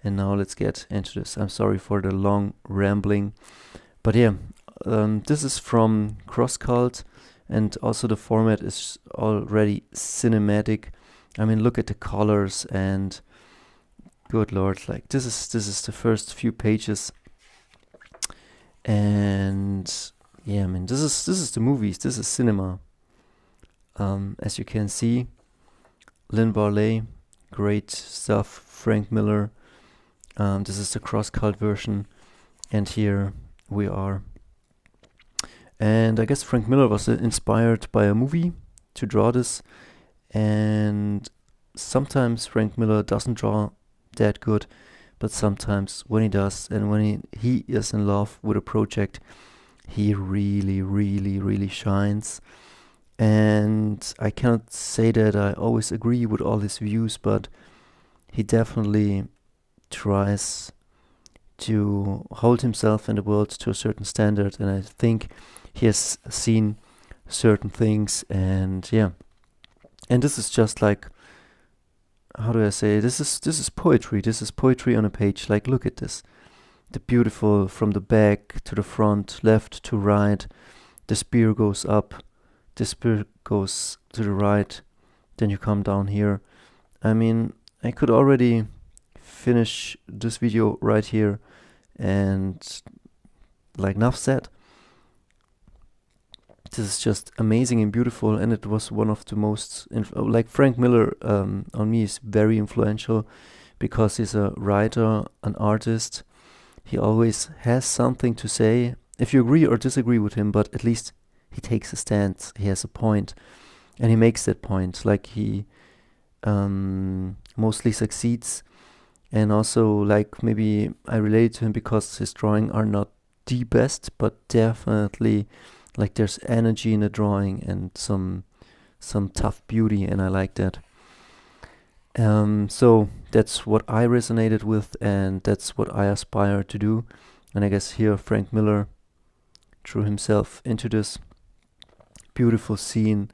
And now let's get into this. I'm sorry for the long rambling, but yeah, this is from Cross Cult, and also the format is already cinematic. I mean, look at the colors, and good lord, like this is the first few pages, and yeah, I mean, this is the movies. This is cinema. As you can see, Lynn Varley, great stuff. Frank Miller. This is the Cross Cult version, and here we are. And I guess Frank Miller was inspired by a movie to draw this, and sometimes Frank Miller doesn't draw that good, but sometimes when he does, and when he is in love with a project, he really, really, really shines. And I cannot say that I always agree with all his views, but he definitely tries to hold himself in the world to a certain standard, and I think he has seen certain things, and yeah. And this is just like, how do I say, this is poetry. This is poetry on a page. Like, look at this. The beautiful from the back to the front, left to right. The spear goes up, the spear goes to the right, then you come down here. I mean, I could already finish this video right here, and like enough said. This is just amazing and beautiful, and it was one of the most like Frank Miller on me is very influential, because he's a writer, an artist. He always has something to say, if you agree or disagree with him, but at least he takes a stance, he has a point, and he makes that point. Like, he mostly succeeds, and also, like, maybe I relate to him because his drawing are not the best, but definitely, like, there's energy in the drawing and some tough beauty, and I like that. So that's what I resonated with, and that's what I aspire to do. And I guess here Frank Miller threw himself into this beautiful scene,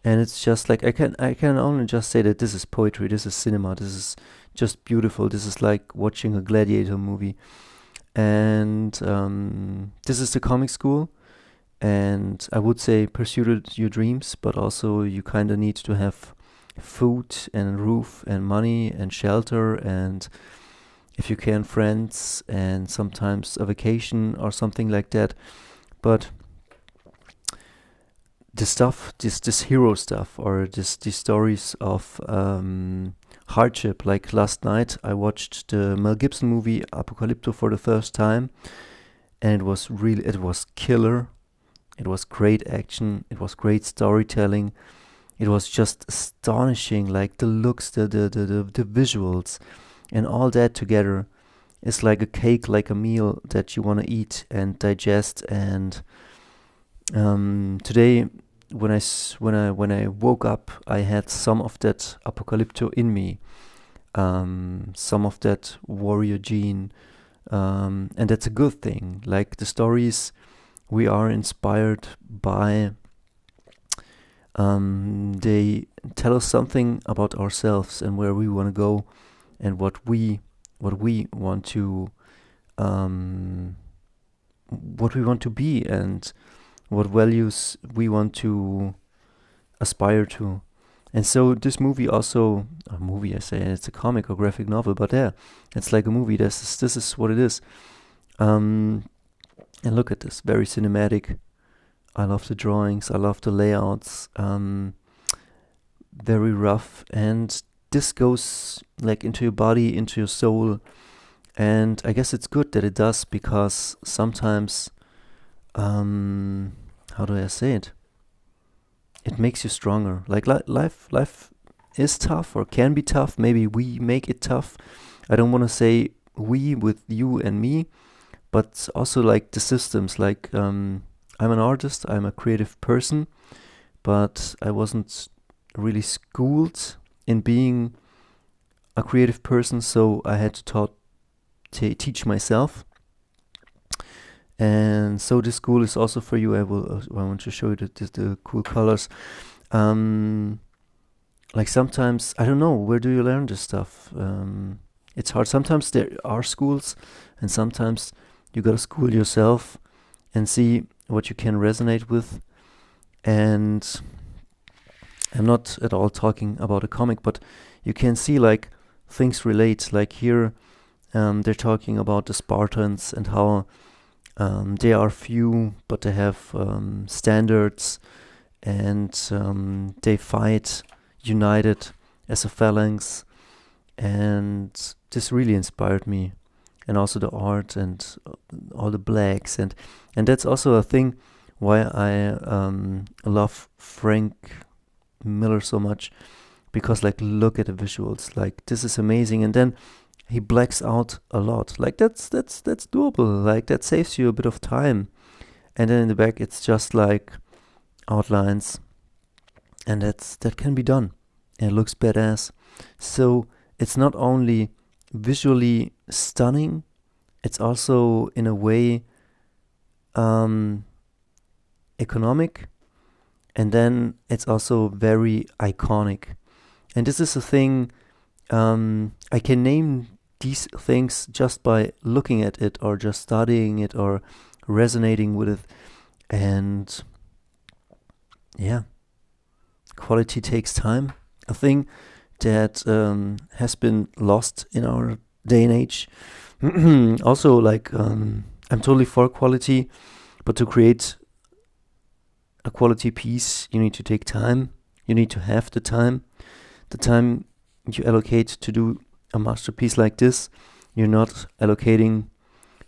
and it's just like, I can only just say that this is poetry, this is cinema, this is just beautiful. This is like watching a gladiator movie. And this is the comic school, and I would say pursue your dreams, but also you kind of need to have food and roof and money and shelter, and if you can, friends, and sometimes a vacation or something like that. But the stuff, this hero stuff, or these stories of hardship. Like last night, I watched the Mel Gibson movie Apocalypto for the first time, and it was killer. It was great action. It was great storytelling. It was just astonishing, like the looks, the visuals, and all that together is like a cake, like a meal that you want to eat and digest. And today, when I woke up, I had some of that Apocalypto in me, some of that warrior gene, and that's a good thing. Like the stories we are inspired by, they tell us something about ourselves and where we want to go, and what we want to be, and what values we want to aspire to. And so this movie also, a movie I say, it's a comic or graphic novel, but yeah, it's like a movie. This is what it is. And look at this, very cinematic. I love the drawings, I love the layouts, very rough, and this goes like into your body, into your soul, and I guess it's good that it does, because sometimes, how do I say it? It makes you stronger. Like life is tough, or can be tough. Maybe we make it tough. I don't want to say we with you and me, but also like the systems. Like I'm an artist, I'm a creative person, but I wasn't really schooled in being a creative person, so I had to teach myself. And so this school is also for you. I want to show you the cool colors. Like sometimes, I don't know, where do you learn this stuff? it's hard. Sometimes there are schools, and sometimes you gotta school yourself and see what you can resonate with. And I'm not at all talking about a comic, but you can see like things relate. Like here, they're talking about the Spartans and how they are few, but they have standards, and they fight united as a phalanx. And this really inspired me, and also the art and all the blacks, and that's also a thing why I love Frank Miller so much, because like look at the visuals, like this is amazing. And then he blacks out a lot, like that's doable, like that saves you a bit of time. And then in the back it's just like outlines, and that can be done, and it looks badass. So it's not only visually stunning, it's also in a way economic, and then it's also very iconic. And this is a thing, I can name these things just by looking at it or just studying it or resonating with it. And yeah, quality takes time. A thing that has been lost in our day and age. Also, like, I'm totally for quality, but to create a quality piece, you need to take time. You need to have the time. The time you allocate to do a masterpiece like this, you're not allocating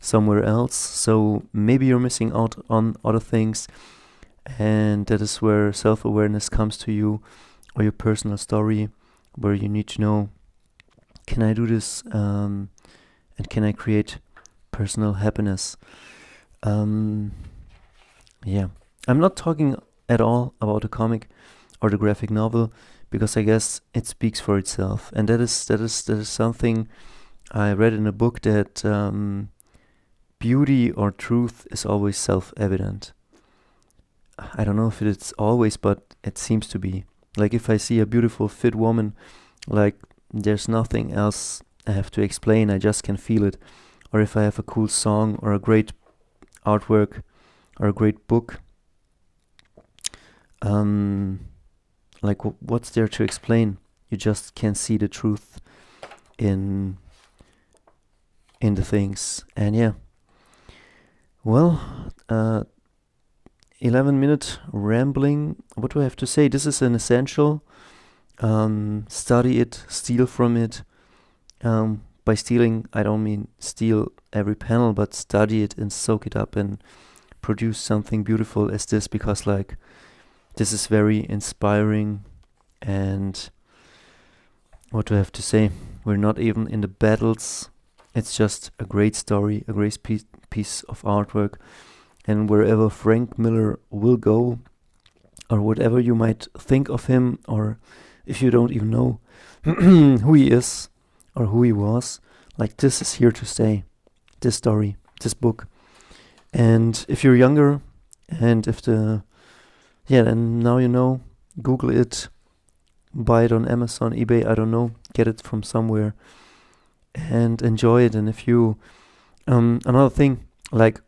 somewhere else. So maybe you're missing out on other things, and that is where self-awareness comes to you, or your personal story, where you need to know, can I do this, and can I create personal happiness? Yeah, I'm not talking at all about the comic or the graphic novel, because I guess it speaks for itself, and that is something I read in a book, that beauty or truth is always self-evident. I don't know if it's always, but it seems to be. Like if I see a beautiful fit woman, like there's nothing else I have to explain, I just can feel it. Or if I have a cool song or a great artwork or a great book, like what's there to explain? You just can see the truth in the things. And yeah, well, 11-minute rambling. What do I have to say? This is an essential. Study it, steal from it. By stealing, I don't mean steal every panel, but study it and soak it up and produce something beautiful as this, because like this is very inspiring. And what do I have to say? We're not even in the battles. It's just a great story, a great piece of artwork. And wherever Frank Miller will go, or whatever you might think of him, or if you don't even know who he is or who he was, like this is here to stay. This story, this book. And if you're younger, and if then now you know, Google it, buy it on Amazon, eBay, I don't know, get it from somewhere and enjoy it. And if you, another thing, like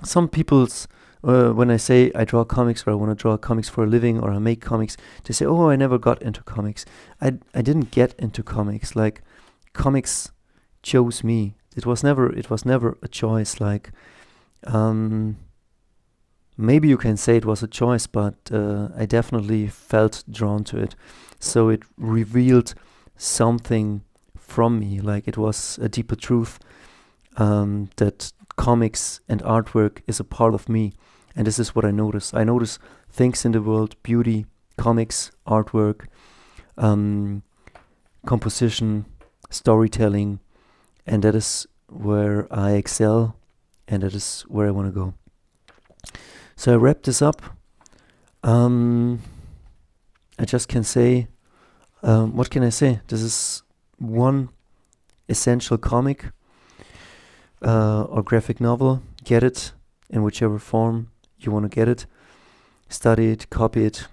some people's, when I say I draw comics, or I want to draw comics for a living, or I make comics, they say, oh, I never got into comics. I didn't get into comics. Like comics chose me. It was never a choice. Like, maybe you can say it was a choice, but I definitely felt drawn to it. So it revealed something from me. Like it was a deeper truth, that comics and artwork is a part of me. And this is what I notice. I notice things in the world: beauty, comics, artwork, composition, storytelling, and that is where I excel, and that is where I want to go. So I wrap this up. I just can say, what can I say? This is one essential comic or graphic novel. Get it in whichever form you want to get it. Study it, copy it,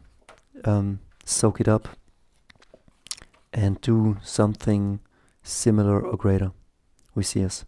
soak it up, and do something similar or greater. We see us.